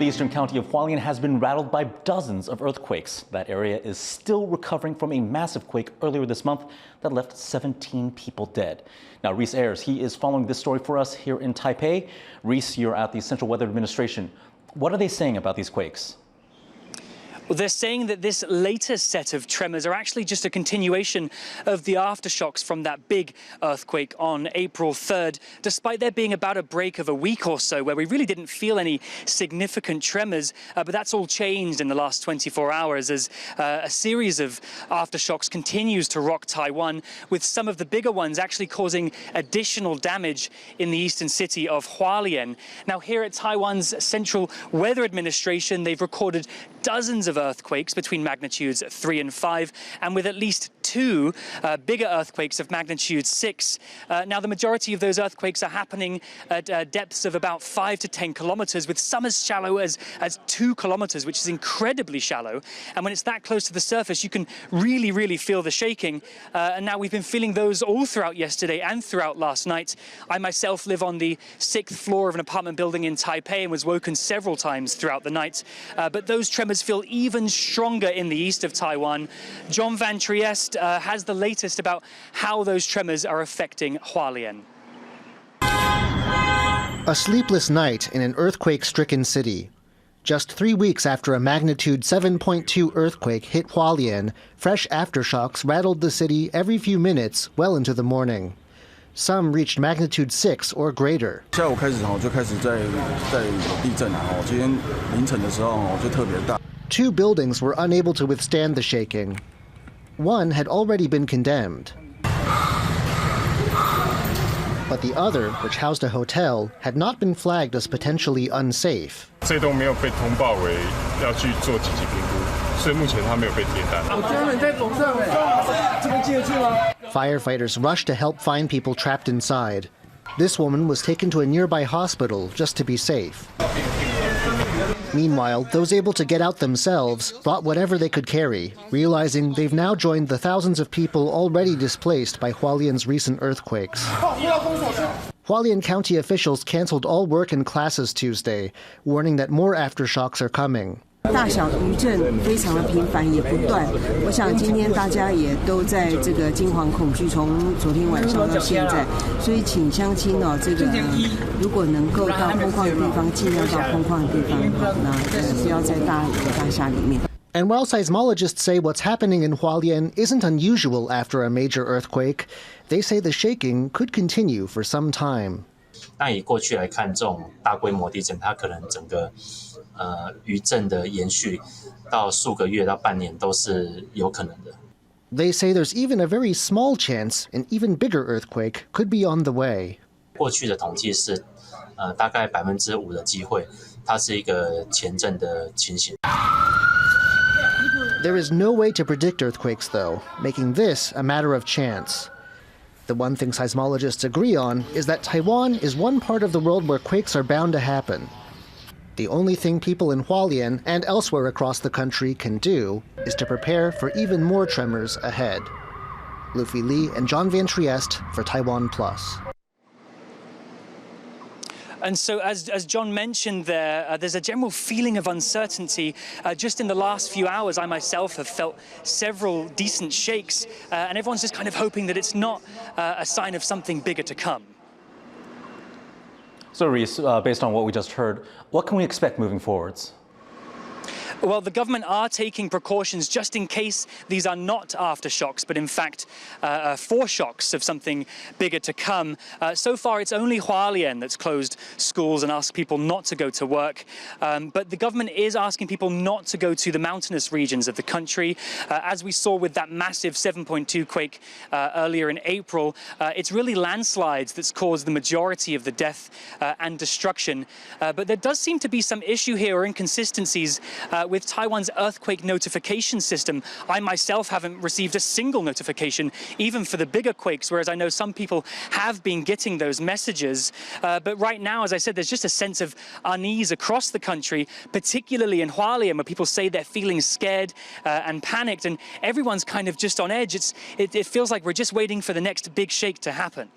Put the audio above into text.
The eastern county of Hualien has been rattled by dozens of earthquakes. That area is still recovering from a massive quake earlier this month that left 17 people dead. Now, Reece Ayers, he is following this story for us here in Taipei. Reece, you're at the Central Weather Administration. What are they saying about these quakes? Well, they're saying that this latest set of tremors are actually just a continuation of the aftershocks from that big earthquake on April 3rd, despite there being about a break of a week or so where we really didn't feel any significant tremors. But that's all changed in the last 24 hours as a series of aftershocks continues to rock Taiwan, with some of the bigger ones actually causing additional damage in the eastern city of Hualien. Now, here at Taiwan's Central Weather Administration, they've recorded dozens of earthquakes between magnitudes 3 and 5, and with at least 2 bigger earthquakes of magnitude 6. Now, the majority of those earthquakes are happening at depths of about 5 to 10 kilometers, with some as shallow as 2 kilometers, which is incredibly shallow. And when it's that close to the surface, you can really feel the shaking. And now we've been feeling those all throughout yesterday and throughout last night. I myself live on the 6th floor of an apartment building in Taipei and was woken several times throughout the night. But those tremors feel even stronger in the east of Taiwan. John Van Trieste has the latest about how those tremors are affecting Hualien. A sleepless night in an earthquake-stricken city. Just 3 weeks after a magnitude 7.2 earthquake hit Hualien, fresh aftershocks rattled the city every few minutes well into the morning. Some reached magnitude 6 or greater. 下午开始就开始在有地震啊，今天凌晨的时候就特别大。 2 buildings were unable to withstand the shaking. One had already been condemned. But the other, which housed a hotel, had not been flagged as potentially unsafe. 这栋没有被通报为要去做紧急评估，所以目前它没有被贴单。我家人在楼上哎，这边进得去吗？ Firefighters rushed to help find people trapped inside. This woman was taken to a nearby hospital just to be safe. Meanwhile, those able to get out themselves brought whatever they could carry, realizing they've now joined the thousands of people already displaced by Hualien's recent earthquakes. Hualien County officials canceled all work and classes Tuesday, warning that more aftershocks are coming. 大小余震非常的频繁，也不断。我想今天大家也都在这个惊惶恐惧，从昨天晚上到现在。所以请乡亲哦，这个如果能够到空旷的地方，尽量到空旷的地方，那不要在大厦里面。 And while seismologists say what's happening in Hualien isn't unusual after a major earthquake, they say the shaking could continue for some time. 那以过去来看，这种大规模地震，它可能整个余震的延续到数个月到半年都是有可能的。 They say there's even a very small chance an even bigger earthquake could be on the way. 过去的统计是大概5%的机会，它是一个前震的情形。 There is no way to predict earthquakes, though, making this a matter of chance. The one thing seismologists agree on is that Taiwan is one part of the world where quakes are bound to happen. The only thing people in Hualien and elsewhere across the country can do is to prepare for even more tremors ahead. Luffy Lee and John Van Trieste for TaiwanPlus. And so, as John mentioned there, there's a general feeling of uncertainty. Just in the last few hours, I myself have felt several decent shakes, and everyone's just kind of hoping that it's not a sign of something bigger to come. So, Reece, based on what we just heard, what can we expect moving forwards? Well, the government are taking precautions just in case these are not aftershocks, but in fact foreshocks of something bigger to come. So far, it's only Hualien that's closed schools and asked people not to go to work. But the government is asking people not to go to the mountainous regions of the country. As we saw with that massive 7.2 quake earlier in April, it's really landslides that's caused the majority of the death and destruction. But there does seem to be some issue here or inconsistencies with Taiwan's earthquake notification system. I myself haven't received a single notification, even for the bigger quakes, whereas I know some people have been getting those messages. But right now, as I said, there's just a sense of unease across the country, particularly in Hualien, where people say they're feeling scared and panicked, and everyone's kind of just on edge. It feels like we're just waiting for the next big shake to happen.